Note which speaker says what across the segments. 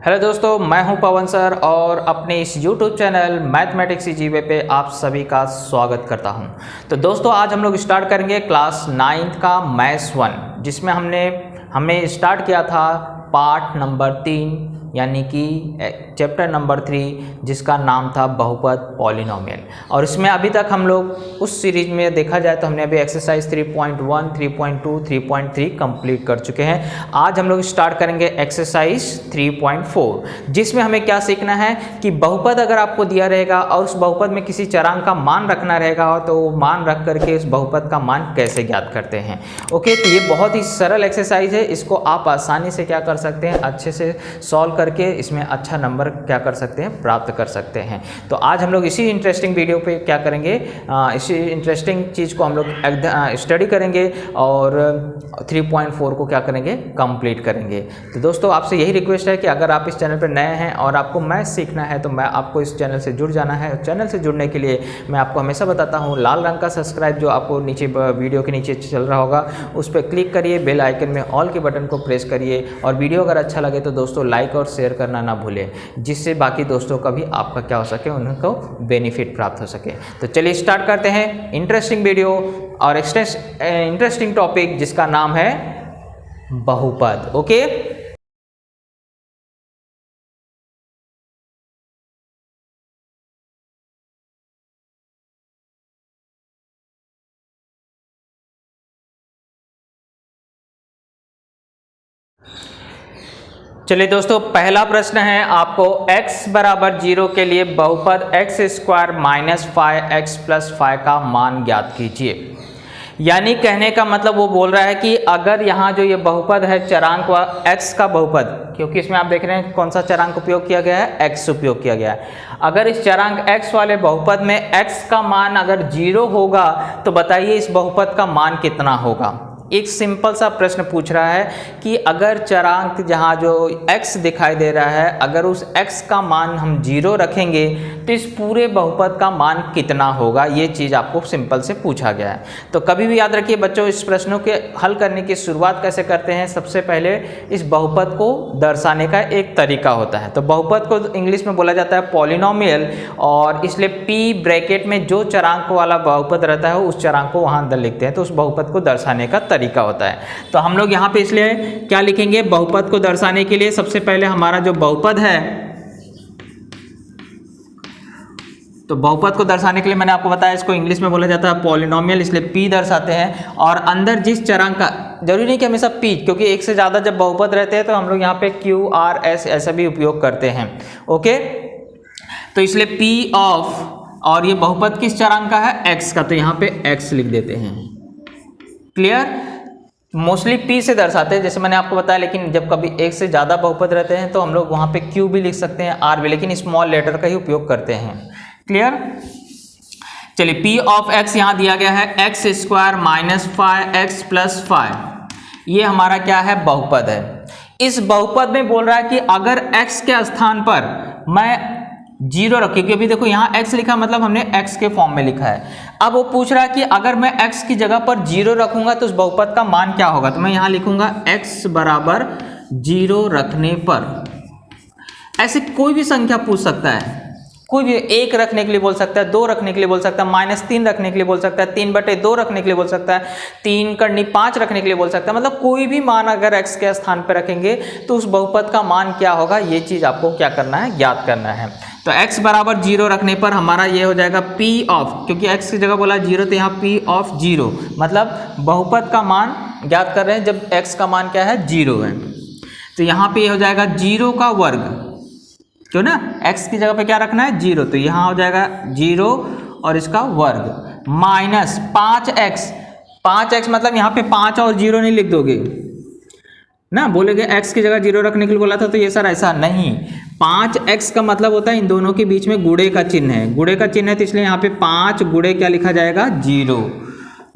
Speaker 1: Hello दोस्तों, मैं हूं पवन सर और अपने इस YouTube चैनल मैथमेटिक्स जीवे पे आप सभी का स्वागत करता हूं। तो दोस्तों आज हम लोग स्टार्ट करेंगे क्लास 9th का मैथ्स 1, जिसमें हमने स्टार्ट किया था पार्ट नंबर 3 यानी कि चैप्टर नंबर 3, जिसका नाम था बहुपद पॉलिनोमियल। और इसमें अभी तक हम लोग उस सीरीज में देखा जाए तो हमने अभी एक्सरसाइज 3.1, 3.2, 3.3 कंप्लीट कर चुके हैं। आज हम लोग स्टार्ट करेंगे एक्सरसाइज 3.4, जिसमें हमें क्या सीखना है कि बहुपद अगर आपको दिया रहेगा और उस बहुपद में किसी चरांक का मान रखना रहेगा तो वो मान रख करके उस बहुपद का मान कैसे ज्ञात करते हैं। ओके, तो ये बहुत ही सरल एक्सरसाइज है। इसको आप आसानी से क्या कर सकते हैं, अच्छे से सॉल्व करके इसमें अच्छा नंबर क्या कर सकते हैं, प्राप्त कर सकते हैं। तो आज हम लोग इसी इंटरेस्टिंग वीडियो पे क्या करेंगे, इसी इंटरेस्टिंग चीज़ को हम लोग स्टडी करेंगे और 3.4 को क्या करेंगे, कंप्लीट करेंगे। तो दोस्तों आपसे यही रिक्वेस्ट है कि अगर आप इस चैनल पर नए हैं और आपको मैथ सीखना है तो मैं आपको इस चैनल से जुड़ जाना है। चैनल से जुड़ने के लिए मैं आपको हमेशा बताता हूँ, लाल रंग का सब्सक्राइब जो आपको नीचे वीडियो के नीचे चल रहा होगा उस पर क्लिक करिए, बेल आइकन में ऑल के बटन को प्रेस करिए और वीडियो अगर अच्छा लगे तो दोस्तों लाइक और शेयर करना ना भूलें, जिससे बाकी दोस्तों का भी आपका क्या हो सके, उनको बेनिफिट प्राप्त हो सके। तो चलिए स्टार्ट करते हैं इंटरेस्टिंग वीडियो और इंटरेस्टिंग टॉपिक जिसका नाम है बहुपद। ओके, चलिए दोस्तों, पहला प्रश्न है आपको x बराबर 0 के लिए बहुपद x square minus 5x plus 5 का मान ज्ञात कीजिए। यानी कहने का मतलब वो बोल रहा है कि अगर यहाँ जो ये बहुपद है चरांक व x का बहुपद, क्योंकि इसमें आप देख रहे हैं कौन सा चरांक उपयोग किया गया है, x उपयोग किया गया है। अगर इस चरांक x वाले बहुपद में x का मान अगर 0 होगा तो बताइए इस बहुपद का मान कितना होगा। एक सिंपल सा प्रश्न पूछ रहा है कि अगर चरांक जहाँ जो x दिखाई दे रहा है, अगर उस x का मान हम 0 रखेंगे तो इस पूरे बहुपद का मान कितना होगा, ये चीज़ आपको सिंपल से पूछा गया है। तो कभी भी याद रखिए बच्चों, इस प्रश्नों के हल करने की शुरुआत कैसे करते हैं, सबसे पहले इस बहुपद को दर्शाने का एक तरीका होता है। तो बहुपद को इंग्लिश में बोला जाता है पॉलिनोमियल, और इसलिए p ब्रैकेट में जो चरांक वाला बहुपद रहता है उस चरांक को वहाँ अंदर लिखते हैं, तो उस बहुपद को दर्शाने का तरीका होता है। तो हम लोग यहाँ पे इसलिए क्या लिखेंगे, बहुपद को दर्शाने के लिए सबसे पहले हमारा जो बहुपद है, तो बहुपद को दर्शाने के लिए मैंने आपको बताया इसको इंग्लिश में बोला जाता है पॉलिनोमियल, इसलिए p दर्शाते हैं। और अंदर जिस चरांक का, जरूरी नहीं कि हमेशा p, क्योंकि एक से ज़्यादा जब बहुपद रहते हैं तो हम लोग यहाँ पे q, r, s ऐसा भी उपयोग करते हैं। ओके, तो इसलिए p ऑफ, और ये बहुपद किस चरांक का है, x का, तो यहाँ पे x लिख देते हैं। क्लियर, मोस्टली p से दर्शाते हैं जैसे मैंने आपको बताया, लेकिन जब कभी एक से ज़्यादा बहुपद रहते हैं तो हम लोग वहाँ पे q भी लिख सकते हैं, r भी, लेकिन स्मॉल लेटर का ही उपयोग करते हैं। क्लियर, चलिए p ऑफ x यहाँ दिया गया है x square minus 5x plus 5, ये हमारा क्या है, बहुपद है। इस बहुपद में बोल रहा है कि अगर x के स्थान पर मैं 0 रखी, क्योंकि अभी देखो यहाँ x लिखा मतलब हमने x के फॉर्म में लिखा है। अब वो पूछ रहा है कि अगर मैं x की जगह पर 0 रखूंगा तो उस बहुपद का मान क्या होगा। तो मैं यहाँ लिखूंगा x बराबर 0 रखने पर, ऐसे कोई भी संख्या पूछ सकता है, कोई भी 1 रखने के लिए बोल सकता है, 2 रखने के लिए बोल सकता है, -3 रखने के लिए बोल सकता है, 3/2 रखने के लिए बोल सकता है, 3/5 रखने के लिए बोल सकता है। मतलब कोई भी मान अगर x के स्थान पर रखेंगे तो उस बहुपद का मान क्या होगा, ये चीज़ आपको क्या करना है, ज्ञात करना है। तो x बराबर 0 रखने पर हमारा ये हो जाएगा p ऑफ, क्योंकि x की जगह बोला 0 तो यहाँ p ऑफ 0, मतलब बहुपद का मान ज्ञात कर रहे हैं जब x का मान क्या है, 0 है। तो यहाँ पे हो जाएगा 0 का वर्ग, क्यों ना, x की जगह पे क्या रखना है, 0, तो यहाँ हो जाएगा 0 और इसका वर्ग माइनस 5x मतलब यहाँ पे 5 और 0 नहीं लिख दोगे ना, बोलेगे x की जगह 0 रखने के लिए बोला था तो ये सर ऐसा नहीं, 5x का मतलब होता है इन दोनों के बीच में गुणे का चिन्ह है, गुणे का चिन्ह है तो इसलिए यहाँ पे 5 गुणे क्या लिखा जाएगा, 0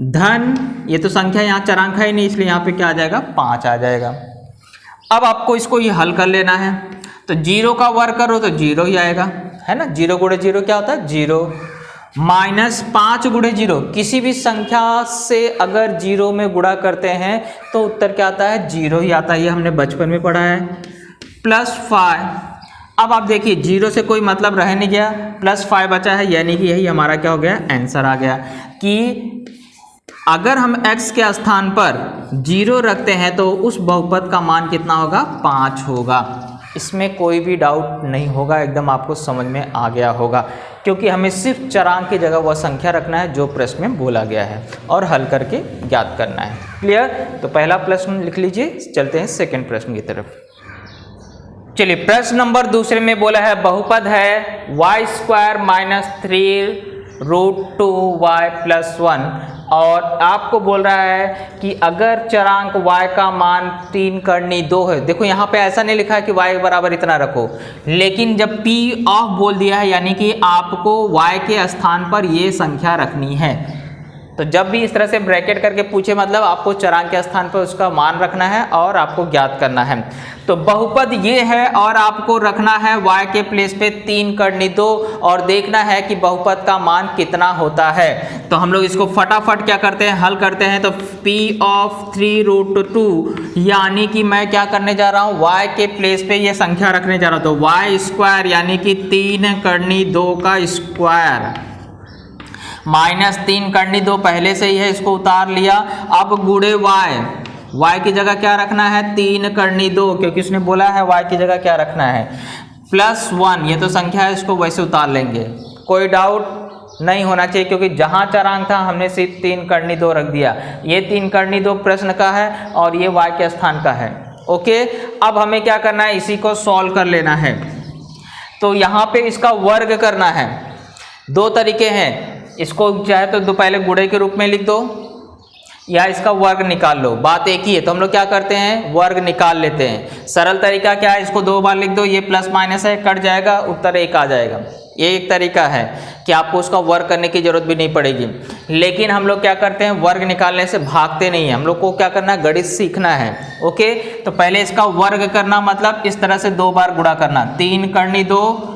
Speaker 1: धन, ये तो संख्या यहाँ चरांक है ही नहीं इसलिए यहाँ पे क्या आ जाएगा, 5 आ जाएगा। अब आपको इसको ये हल कर लेना है, तो 0 का वर्ग करो तो 0 ही आएगा, है ना, 0 गुणे 0 क्या होता है, 0, माइनस 5 गुणे 0, किसी भी संख्या से अगर 0 में गुणा करते हैं तो उत्तर क्या आता है, 0 ही आता है, ये हमने बचपन में पढ़ा है। +5। अब आप देखिए 0 से कोई मतलब रह नहीं गया, +5 बचा है, यानी कि यही हमारा क्या हो गया, आंसर आ गया कि अगर हम x के स्थान पर 0 रखते हैं तो उस बहुपद का मान कितना होगा, 5 होगा। इसमें कोई भी डाउट नहीं होगा, एकदम आपको समझ में आ गया होगा, क्योंकि हमें सिर्फ चरांक की जगह वह संख्या रखना है जो प्रश्न में बोला गया है और हल करके ज्ञात करना है। क्लियर? तो पहला प्रश्न लिख लीजिए, चलते हैं सेकंड प्रश्न की तरफ। चलिए, प्रश्न नंबर दूसरे में बोला है बहुपद है y² - 3√2y+1 और आपको बोल रहा है कि अगर चरांक y का मान 3 करनी 2 है। देखो यहाँ पे ऐसा नहीं लिखा है कि y बराबर इतना रखो, लेकिन जब p ऑफ बोल दिया है यानी कि आपको y के स्थान पर ये संख्या रखनी है। तो जब भी इस तरह से ब्रैकेट करके पूछे मतलब आपको चरांक के स्थान पर उसका मान रखना है और आपको ज्ञात करना है। तो बहुपद ये है और आपको रखना है y के प्लेस पे 3 करनी 2 और देखना है कि बहुपद का मान कितना होता है। तो हम लोग इसको फटाफट क्या करते हैं, हल करते हैं। तो p ऑफ 3√2 यानी कि मैं क्या करने जा रहा हूँ, y के प्लेस पे ये संख्या रखने जा रहा हूँ। तो y² यानी कि 3 करनी 2 का स्क्वायर -3 करनी 2 पहले से ही है, इसको उतार लिया। अब गुणे y की जगह क्या रखना है, 3 करनी 2, क्योंकि उसने बोला है y की जगह क्या रखना है, +1। ये तो संख्या है, इसको वैसे उतार लेंगे, कोई डाउट नहीं होना चाहिए, क्योंकि जहां चरांक था हमने सिर्फ 3 करनी 2 रख दिया। ये 3 करनी 2 प्रश्न का है और ये y के स्थान का है। ओके, अब हमें क्या करना है, इसी को सॉल्व कर लेना है। तो यहाँ पे इसका वर्ग करना है। 2 तरीके हैं, इसको चाहे तो पहले गुणे के रूप में लिख दो या इसका वर्ग निकाल लो, बात एक ही है। तो हम लोग क्या करते हैं, वर्ग निकाल लेते हैं। सरल तरीका क्या है, इसको 2 बार लिख दो, ये प्लस माइनस है, कट जाएगा, उत्तर 1 आ जाएगा। ये एक तरीका है कि आपको उसका वर्ग करने की जरूरत भी नहीं पड़ेगी। लेकिन हम लोग क्या करते हैं, वर्ग निकालने से भागते नहीं हैं, हम लोग को क्या करना है, गणित सीखना है। ओके, तो पहले इसका वर्ग करना मतलब इस तरह से 2 बार गुणा करना, 3 करनी 2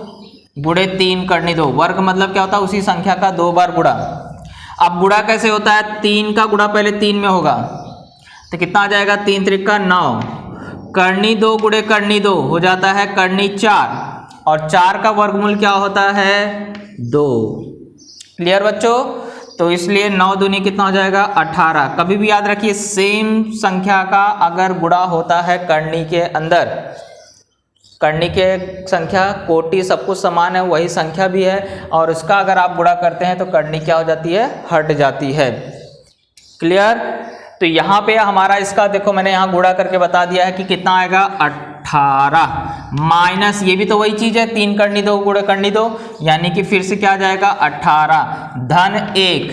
Speaker 1: गुणे 3 करनी 2। वर्ग मतलब क्या होता है, उसी संख्या का 2 बार गुणा। अब गुणा कैसे होता है, 3 का गुणा पहले 3 में होगा तो कितना आ जाएगा, 3 त्रिका 9, करनी 2 गुणे करनी 2 हो जाता है करनी 4 और 4 का वर्गमूल क्या होता है, 2। क्लियर बच्चों? तो इसलिए 9 दूनी कितना हो जाएगा, 18। कभी भी याद रखिए, सेम संख्या का अगर गुणा होता है करनी के अंदर, करनी के संख्या कोटि सब कुछ समान है, वही संख्या भी है, और उसका अगर आप गुणा करते हैं तो करनी क्या हो जाती है, हट जाती है। क्लियर? तो यहाँ पे हमारा इसका देखो मैंने यहाँ गुणा करके बता दिया है कि कितना आएगा, 18 माइनस ये भी तो वही चीज है, 3 करनी 2 गुणे करनी 2, यानी कि फिर से क्या आ जाएगा, 18 धन 1।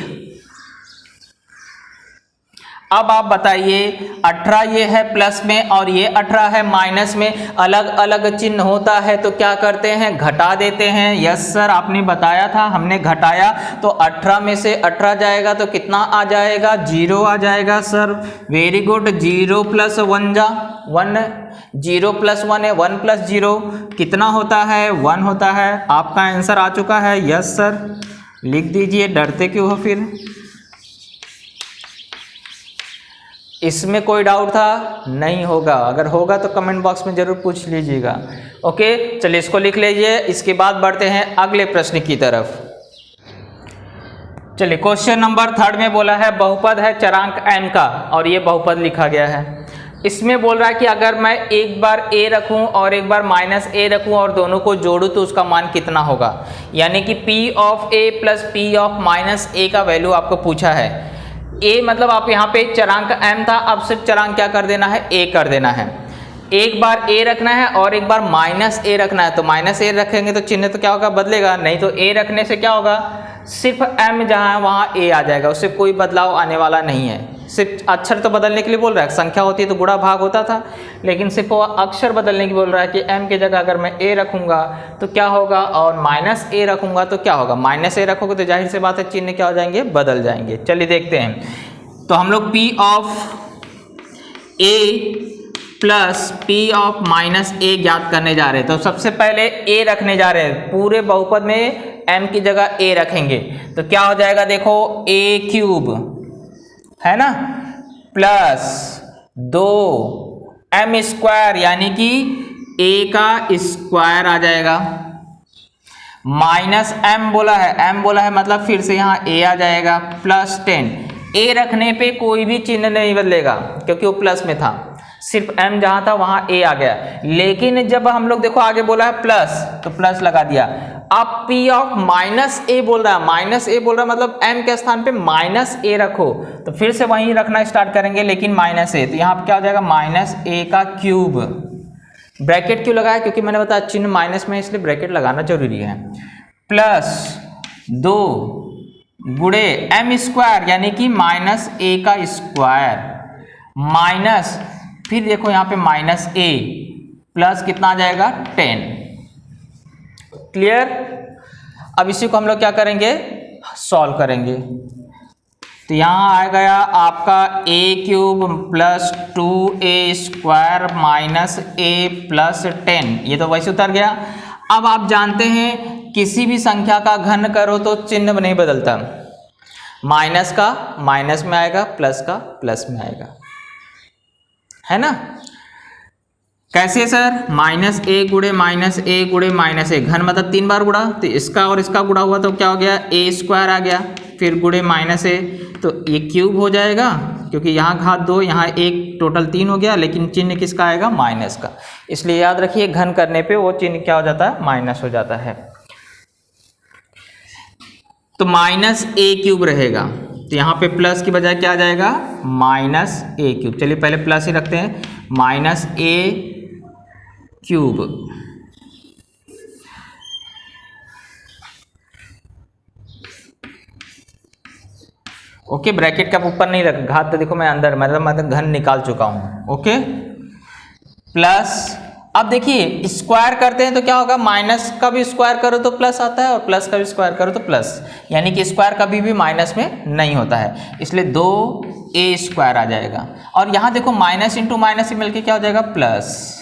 Speaker 1: अब आप बताइए, 18 ये है प्लस में और ये 18 है माइनस में, अलग अलग चिन्ह होता है तो क्या करते हैं, घटा देते हैं। यस सर, आपने बताया था, हमने घटाया तो 18 में से 18 जाएगा तो कितना आ जाएगा, 0 आ जाएगा। सर वेरी गुड, 0 + 1 जा 1, 0 + 1 है, 1 + 0 कितना होता है, 1 होता है। आपका आंसर आ चुका है। यस सर, लिख दीजिए, डरते क्यों हो फिर, इसमें कोई डाउट था नहीं होगा, अगर होगा तो कमेंट बॉक्स में जरूर पूछ लीजिएगा। ओके, चलिए इसको लिख लीजिए। इसके बाद बढ़ते हैं अगले प्रश्न की तरफ। चलिए, क्वेश्चन नंबर 3 में बोला है बहुपद है चरांक m का और ये बहुपद लिखा गया है। इसमें बोल रहा है कि अगर मैं एक बार a रखूं और एक बार -a रखूं और दोनों को जोड़ूं तो उसका मान कितना होगा, यानी कि p of a + p of -a का वैल्यू आपको पूछा है। a मतलब आप यहाँ पे चरांक m था, अब सिर्फ चरांक क्या कर देना है, a कर देना है। एक बार a रखना है और एक बार -a रखना है, तो -a रखेंगे तो चिन्ह तो क्या होगा, बदलेगा नहीं। तो a रखने से क्या होगा, सिर्फ m जहाँ है वहाँ a आ जाएगा, उससे कोई बदलाव आने वाला नहीं है। सिर्फ अक्षर तो बदलने के लिए बोल रहा है, संख्या होती है तो गुणा भाग होता था, लेकिन सिर्फ वो अक्षर बदलने की बोल रहा है कि m की जगह अगर मैं a रखूँगा तो क्या होगा और -a रखूँगा तो क्या होगा। -a रखोगे तो जाहिर सी बात है चिन्ह क्या हो जाएंगे, बदल जाएंगे। चलिए देखते हैं। तो हम लोग p of a plus p of -a ज्ञात करने जा रहे हैं। तो सबसे पहले a रखने जा रहे हैं, पूरे बहुपद में m की जगह a रखेंगे तो क्या हो जाएगा, देखो a³ है ना, प्लस 2m² यानी कि a का स्क्वायर आ जाएगा, माइनस m बोला है मतलब फिर से यहाँ a आ जाएगा, प्लस 10। a रखने पे कोई भी चिन्ह नहीं बदलेगा क्योंकि वो प्लस में था, सिर्फ m जहाँ था वहाँ a आ गया। लेकिन जब हम लोग देखो आगे बोला है प्लस, तो प्लस लगा दिया। अब p ऑफ माइनस a बोल रहा है, मतलब m के स्थान पे माइनस a रखो, तो फिर से वहीं रखना स्टार्ट करेंगे, लेकिन माइनस a, तो यहाँ पे क्या हो जाएगा माइनस a का क्यूब। ब्रैकेट क्यों लगाया, क्योंकि मैंने बताया चिन्ह माइनस में, इसलिए ब्रैकेट लगाना जरूरी है। प्लस 2 गुणे m स्क्वायर यानी कि माइनस a का स्क्वायर, माइनस फिर देखो यहाँ पे माइनस a प्लस कितना आ जाएगा 10। क्लियर। अब इसी को हम लोग क्या करेंगे, सॉल्व करेंगे। तो यहाँ आ गया आपका a cube plus 2a square minus a plus 10, ये तो वैसे उतर गया। अब आप जानते हैं किसी भी संख्या का घन करो तो चिन्ह नहीं बदलता, माइनस का माइनस में आएगा, प्लस का प्लस में आएगा, है ना। कैसे सर, माइनस a गुणे माइनस a गुणे माइनस a, घन मतलब 3 बार गुणा, तो इसका और इसका गुणा हुआ तो क्या हो गया a स्क्वायर आ गया, फिर गुणे माइनस a, तो ये क्यूब हो जाएगा क्योंकि यहाँ घात 2 यहाँ 1, टोटल 3 हो गया, लेकिन चिन्ह किसका आएगा माइनस का। इसलिए याद रखिए घन करने पे वो चिन्ह क्या हो जाता है, माइनस हो जाता है। तो माइनस a क्यूब रहेगा, तो यहाँ पे प्लस की बजाय क्या आ जाएगा माइनस a क्यूब। चलिए पहले प्लस ही रखते हैं, minus a cube. Okay, bracket का ऊपर नहीं रख, घात तो देखो मैं अंदर मतलब घन निकाल चुका हूं। ओके, प्लस अब देखिए स्क्वायर करते हैं तो क्या होगा, माइनस का भी स्क्वायर करो तो प्लस आता है और प्लस का भी स्क्वायर करो तो प्लस, यानी कि स्क्वायर कभी भी माइनस में नहीं होता है, इसलिए 2a स्क्वायर आ जाएगा। और यहाँ देखो माइनस इंटू माइनस ही मिलके क्या हो जाएगा प्लस,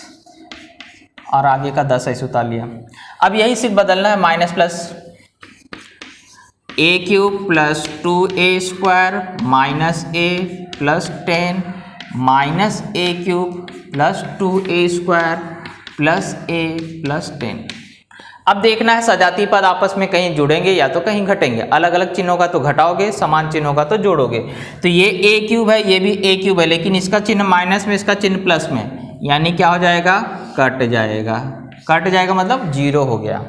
Speaker 1: और आगे का 10 ऐसे उतार लिया। अब यही सिर्फ बदलना है, minus plus, a cube plus 2a square minus a plus 10 minus a cube plus 2a square plus a plus 10। अब देखना है सजातीय पद आपस में कहीं जुड़ेंगे या तो कहीं घटेंगे, अलग अलग चिन्हों का तो घटाओगे, समान चिन्हों का तो जोड़ोगे। तो ये a क्यूब है, ये भी a क्यूब है, लेकिन इसका चिन्ह माइनस में, इसका चिन्ह प्लस में, यानी क्या हो जाएगा कट जाएगा, कट जाएगा मतलब 0 हो गया।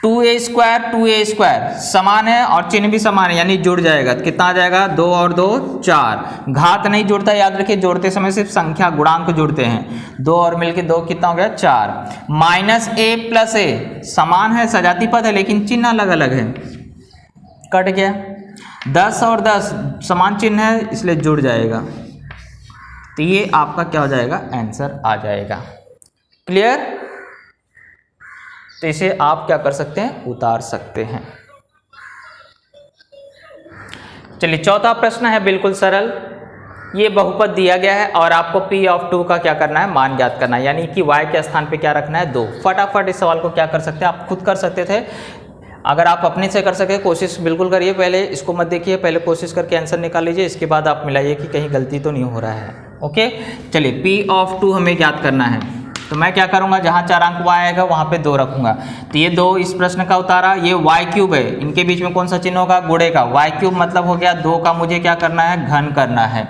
Speaker 1: 2a स्क्वायर समान है और चिन्ह भी समान है, यानी जुड़ जाएगा, कितना आ जाएगा 2 और 2 4। घात नहीं जुड़ता, याद रखिए जोड़ते समय सिर्फ संख्या गुणांक जुड़ते हैं, 2 और मिलके 2 कितना हो गया 4। माइनस a प्लस a समान है, सजातीय पद है, लेकिन चिन्ह अलग अलग है, कट गया। 10 और 10 समान चिन्ह है, इसलिए जुड़ जाएगा, तो ये आपका क्या हो जाएगा आंसर आ जाएगा। क्लियर। तो इसे आप क्या कर सकते हैं, उतार सकते हैं। चलिए चौथा प्रश्न है बिल्कुल सरल, ये बहुपद दिया गया है और आपको p ऑफ 2 का क्या करना है, मान ज्ञात करना है, यानी कि y के स्थान पे क्या रखना है 2। फटाफट इस सवाल को क्या कर सकते हैं, आप खुद कर सकते थे, अगर आप अपने से कर सके कोशिश बिल्कुल करिए, पहले इसको मत देखिए, पहले कोशिश करके आंसर निकाल लीजिए, इसके बाद आप मिलाइए कि कहीं गलती तो नहीं हो रहा है। ओके, चलिए p ऑफ 2 हमें ज्ञात करना है, तो मैं क्या करूंगा, जहां चरांक y आएगा वहां पे 2 रखूंगा। तो ये 2 इस प्रश्न का उतारा, ये y क्यूब है, इनके बीच में कौन सा चिन्ह होगा, गुणे का, y क्यूब मतलब हो गया 2 का मुझे क्या करना है घन करना है,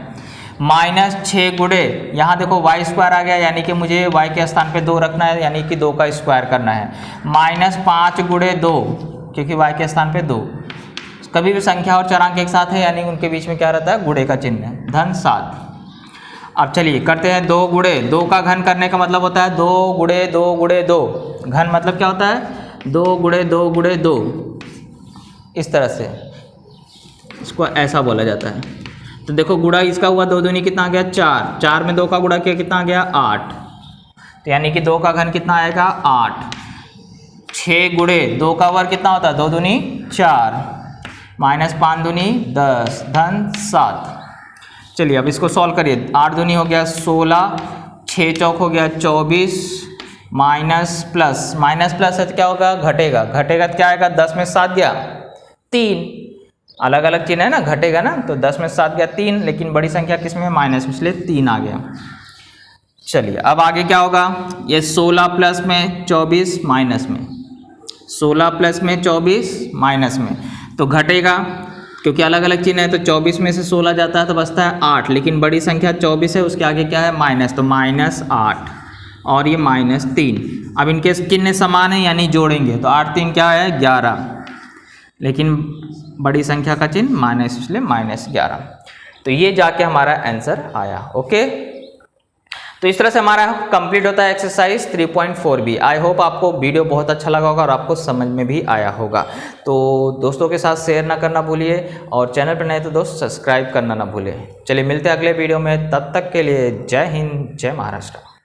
Speaker 1: माइनस 6 गुणे, यहाँ देखो y स्क्वायर आ गया, यानी कि मुझे y के स्थान पे 2 रखना है, यानी कि 2 का स्क्वायर करना है, माइनस 5 गुणे 2, क्योंकि y के स्थान पे 2, कभी भी संख्या और चरांक एक साथ है, यानी उनके बीच में क्या रहता है गुणे का चिन्ह, धन 7। अब चलिए करते हैं 2 गुणे 2 का घन करने का मतलब होता है 2 गुणे 2 गुणे 2, घन मतलब क्या होता है 2 गुणे 2 गुणे 2, इस तरह से इसको ऐसा बोला जाता है। तो देखो गुणा इसका हुआ, 2 दूनी कितना आ गया 4, 4 में 2 का गुणा किया कितना आ गया 8, तो यानी कि 2 का घन कितना आएगा 8। 6 गुणे 2 का वर्ग कितना होता है 2 दूनी 4, माइनस 5 दूनी 10, धन 7। चलिए अब इसको सॉल्व करिए, 8 दूनी हो गया 16, 6 चौक हो गया 24, माइनस प्लस है तो क्या होगा घटेगा, घटेगा तो क्या आएगा 10 में 7 गया 3, अलग अलग चिन्ह है ना, घटेगा ना, तो 10 में 7 गया 3, लेकिन बड़ी संख्या किस में माइनस में, इसलिए 3 आ गया। चलिए अब आगे क्या होगा, ये 16 प्लस में 24 माइनस में, 16 प्लस में 24 माइनस में, तो घटेगा क्योंकि अलग अलग चिन्ह है, तो 24 में से 16 जाता है तो बचता है 8, लेकिन बड़ी संख्या 24 है, उसके आगे क्या है माइनस, तो -8 और ये -3। अब इनके चिन्ह समान है यानी जोड़ेंगे, तो 8 3 क्या है 11, लेकिन बड़ी संख्या का चिन्ह माइनस, इसलिए -11। तो ये जाके हमारा आंसर आया। ओके, तो इस तरह से हमारा कंप्लीट होता है एक्सरसाइज 3.4b। आई होप आपको वीडियो बहुत अच्छा लगा होगा और आपको समझ में भी आया होगा। तो दोस्तों के साथ शेयर ना करना भूलिए और चैनल पर नए तो दोस्त सब्सक्राइब करना ना भूलिए। चलिए मिलते हैं अगले वीडियो में, तब तक के लिए जय हिंद, जय महाराष्ट्र।